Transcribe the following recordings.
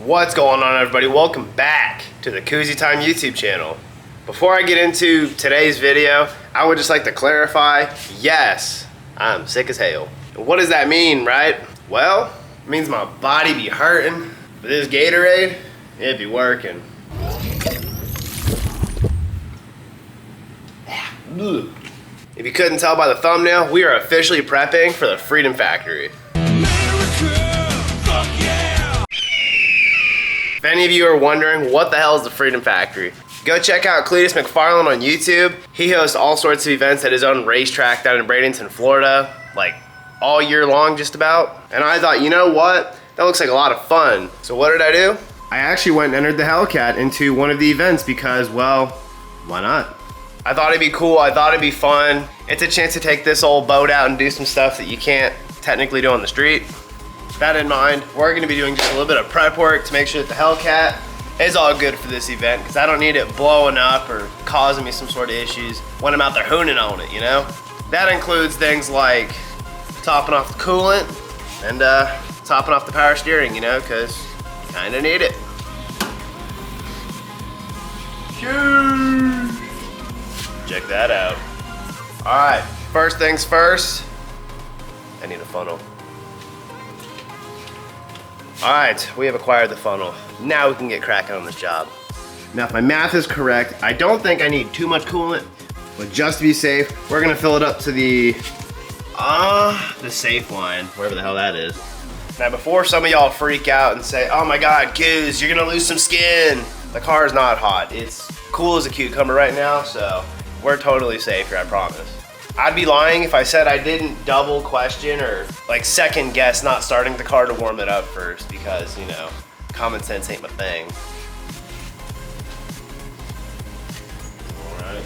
What's going on, everybody? Welcome back to the Koozie Time YouTube channel. Before I get into today's video, I would just like to clarify, yes, I'm sick as hell. And what does that mean, right? Well, it means my body be hurting, but this Gatorade, it be working. If you couldn't tell by the thumbnail, we are officially prepping for the Freedom Factory. If any of you are wondering what the hell is the Freedom Factory, go check out Cletus McFarland on YouTube. He hosts all sorts of events at his own racetrack down in Bradenton, Florida, like all year long just about. And I thought, you know what? That looks like a lot of fun. So what did I do? I actually went and entered the Hellcat into one of the events because, well, why not? I thought it'd be cool, I thought it'd be fun. It's a chance to take this old boat out and do some stuff that you can't technically do on the street. That in mind, we're gonna be doing just a little bit of prep work to make sure that the Hellcat is all good for this event, because I don't need it blowing up or causing me some sort of issues when I'm out there hooning on it, you know? That includes things like topping off the coolant and topping off the power steering, you know, because kinda need it. Check that out. All right, first things first, I need a funnel. All right, we have acquired the funnel. Now we can get cracking on this job. Now, if my math is correct, I don't think I need too much coolant, but just to be safe, we're gonna fill it up to the safe line, wherever the hell that is. Now, before some of y'all freak out and say, oh my God, Coos, you're gonna lose some skin. The car is not hot. It's cool as a cucumber right now, so we're totally safe here, I promise. I'd be lying if I said I didn't double question or like second guess not starting the car to warm it up first, because, you know, common sense ain't my thing. All right.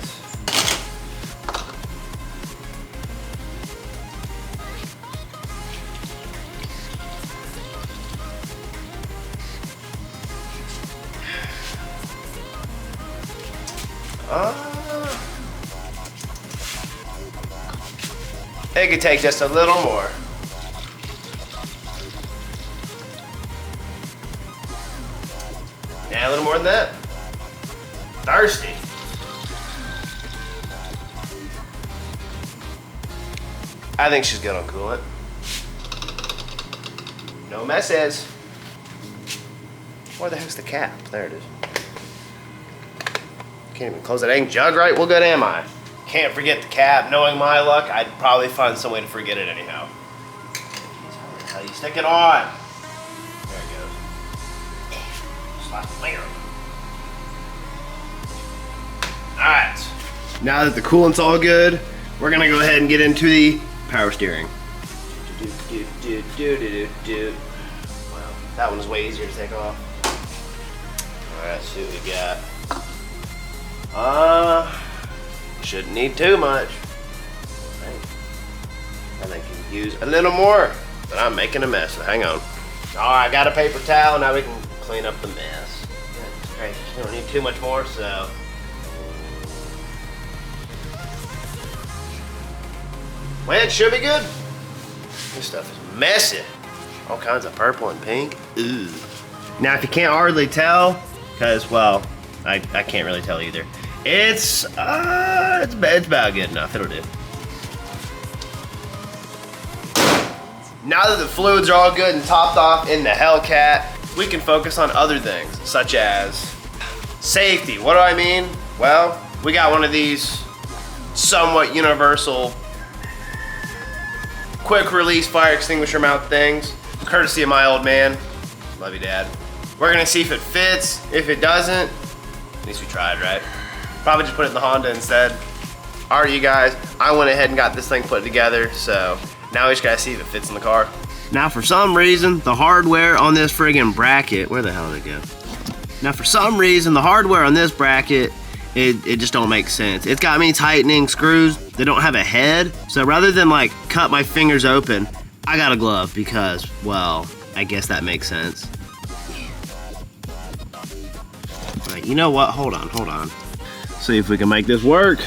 It could take just a little more. Yeah, a little more than that. Thirsty. I think she's good on coolant. No messes. Where the heck's the cap? There it is. Can't even close that dang jug right. Well, good am I? Can't forget the cap. Knowing my luck, I'd probably find some way to forget it anyhow. How do you stick it on? There it goes. Slap the finger. Alright. Now that the coolant's all good, we're gonna go ahead and get into the power steering. Well, that one was way easier to take off. Alright, let's see what we got. Shouldn't need too much. I think you can use a little more, but I'm making a mess, so hang on. All right, got a paper towel, now we can clean up the mess. Great, you don't need too much more, so. Well, it should be good. This stuff is messy. All kinds of purple and pink. Ooh. Now, if you can't hardly tell, because, well, I can't really tell either. It's about good enough. It'll do. Now that the fluids are all good and topped off in the Hellcat, we can focus on other things, such as safety. What do I mean? Well, we got one of these somewhat universal quick release fire extinguisher mount things, courtesy of my old man. Love you, Dad. We're gonna see if it fits. If it doesn't, at least we tried, right? Probably just put it in the Honda instead. All right, you guys, I went ahead and got this thing put together, so now we just gotta see if it fits in the car. Now, for some reason, the hardware on this friggin' bracket, where the hell did it go? Now, for some reason, the hardware on this bracket, it just don't make sense. It's got me tightening screws that don't have a head, so rather than like cut my fingers open, I got a glove because, well, I guess that makes sense. Right, you know what? Hold on. See if we can make this work.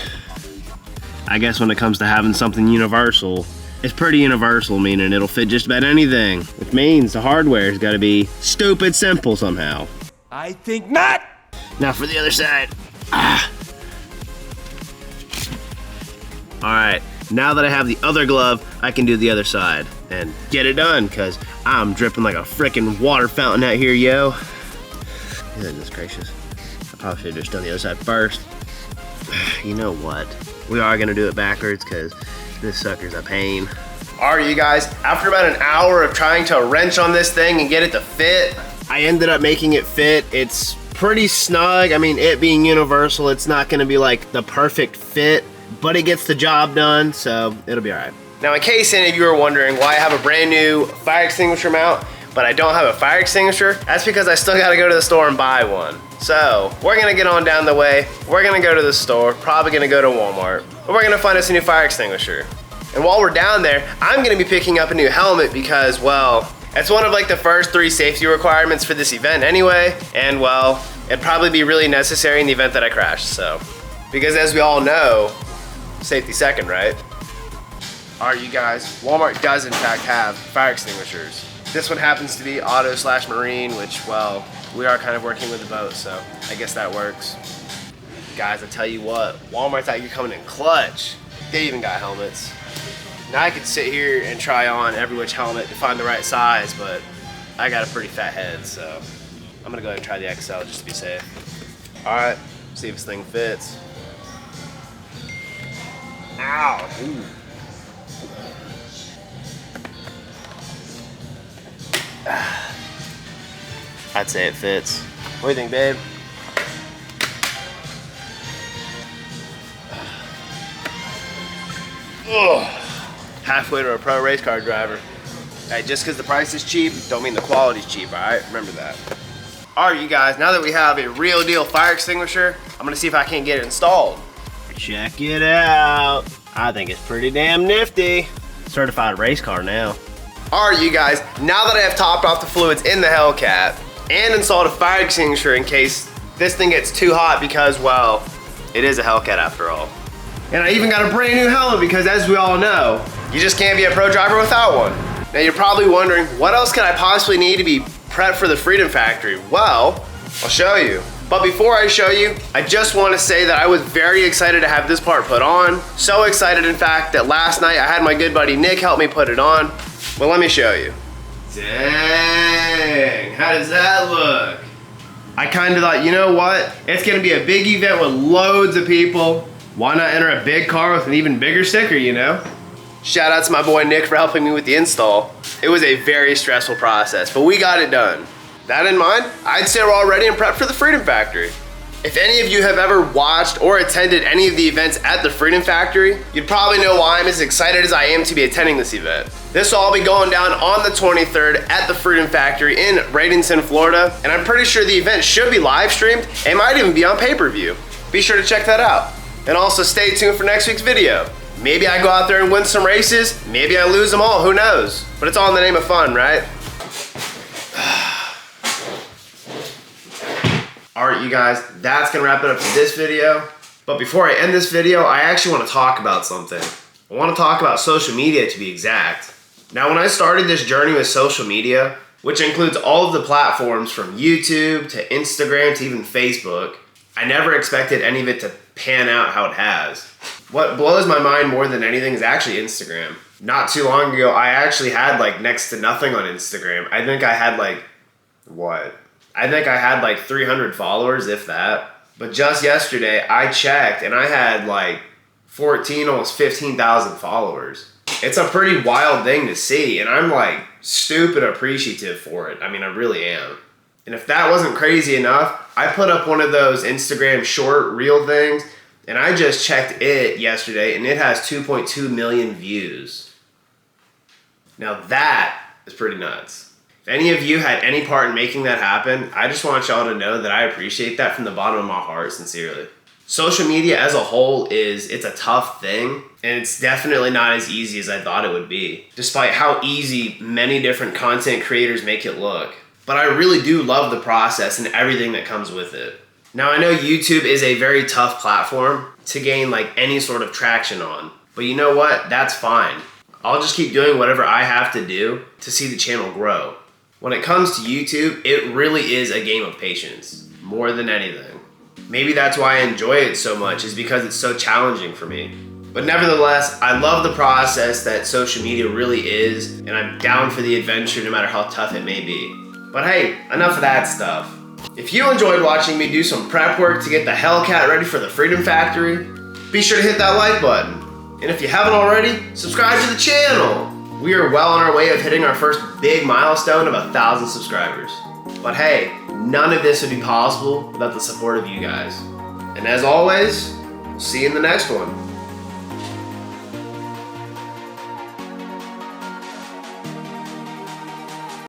I guess when it comes to having something universal, is pretty universal, meaning it'll fit just about anything, which means the hardware's gotta be stupid simple somehow. I think not! Now for the other side. Alright, now that I have the other glove, I can do the other side and get it done, because I'm dripping like a freaking water fountain out here, yo. Goodness gracious. I probably should have just done the other side first. You know what? We are gonna do it backwards, because this sucker's a pain. Alright, you guys, after about an hour of trying to wrench on this thing and get it to fit, I ended up making it fit. It's pretty snug. I mean, it being universal, it's not gonna be like the perfect fit, but it gets the job done, so it'll be all right. Now, in case any of you are wondering why I have a brand new fire extinguisher mount, but I don't have a fire extinguisher, that's because I still gotta go to the store and buy one. So, we're gonna get on down the way, we're gonna go to the store, probably gonna go to Walmart, and we're gonna find us a new fire extinguisher. And while we're down there, I'm gonna be picking up a new helmet because, well, it's one of like the first 3 safety requirements for this event anyway, and well, it'd probably be really necessary in the event that I crash, so. Because as we all know, safety second, right? Alright, you guys, Walmart does in fact have fire extinguishers. This one happens to be auto/marine, which, well, we are kind of working with the boat, so I guess that works. Guys, I tell you what, Walmart's out here coming in clutch. They even got helmets. Now I could sit here and try on every which helmet to find the right size, but I got a pretty fat head, so I'm gonna go ahead and try the XL just to be safe. Alright, see if this thing fits. Ow! Ooh. I'd say it fits. What do you think, babe? Ugh. Halfway to a pro race car driver. Hey, just because the price is cheap, don't mean the quality's cheap, alright? Remember that. Alright, you guys, now that we have a real deal fire extinguisher, I'm gonna see if I can get it installed. Check it out. I think it's pretty damn nifty. Certified race car now. Alright, you guys, now that I have topped off the fluids in the Hellcat and installed a fire extinguisher in case this thing gets too hot because, well, it is a Hellcat after all. And I even got a brand new helmet because, as we all know, you just can't be a pro driver without one. Now you're probably wondering, what else could I possibly need to be prepped for the Freedom Factory? Well, I'll show you. But before I show you, I just want to say that I was very excited to have this part put on. So excited, in fact, that last night I had my good buddy Nick help me put it on. Well, let me show you. Dang, how does that look? I kind of thought, you know what? It's gonna be a big event with loads of people. Why not enter a big car with an even bigger sticker, you know? Shout out to my boy Nick for helping me with the install. It was a very stressful process, but we got it done. That in mind, I'd say we're all ready and prepped for the Freedom Factory. If any of you have ever watched or attended any of the events at the Freedom Factory, you'd probably know why I'm as excited as I am to be attending this event. This will all be going down on the 23rd at the Freedom Factory in Bradenton, Florida, and I'm pretty sure the event should be live streamed and might even be on pay-per-view. Be sure to check that out. And also stay tuned for next week's video. Maybe I go out there and win some races, maybe I lose them all, who knows? But it's all in the name of fun, right? Alright, you guys, that's gonna wrap it up for this video. But before I end this video, I actually want to talk about something. I want to talk about social media, to be exact. Now, when I started this journey with social media, which includes all of the platforms from YouTube to Instagram to even Facebook, I never expected any of it to pan out how it has. What blows my mind more than anything is actually Instagram. Not too long ago, I actually had like next to nothing on Instagram. I think I had like, what? I think I had like 300 followers, if that. But just yesterday, I checked and I had like 14, almost 15,000 followers. It's a pretty wild thing to see, and I'm like stupid appreciative for it. I mean, I really am. And if that wasn't crazy enough, I put up one of those Instagram short reel things, and I just checked it yesterday, and it has 2.2 million views. Now that is pretty nuts. If any of you had any part in making that happen, I just want y'all to know that I appreciate that from the bottom of my heart, sincerely. Social media as a whole it's a tough thing, and it's definitely not as easy as I thought it would be, despite how easy many different content creators make it look. But I really do love the process and everything that comes with it. Now, I know YouTube is a very tough platform to gain like any sort of traction on, but you know what? That's fine. I'll just keep doing whatever I have to do to see the channel grow. When it comes to YouTube, it really is a game of patience, more than anything. Maybe that's why I enjoy it so much, is because it's so challenging for me. But nevertheless, I love the process that social media really is, and I'm down for the adventure no matter how tough it may be. But hey, enough of that stuff. If you enjoyed watching me do some prep work to get the Hellcat ready for the Freedom Factory, be sure to hit that like button. And if you haven't already, subscribe to the channel. We are well on our way of hitting our first big milestone of 1,000 subscribers. But hey, none of this would be possible without the support of you guys. And as always, we'll see you in the next one.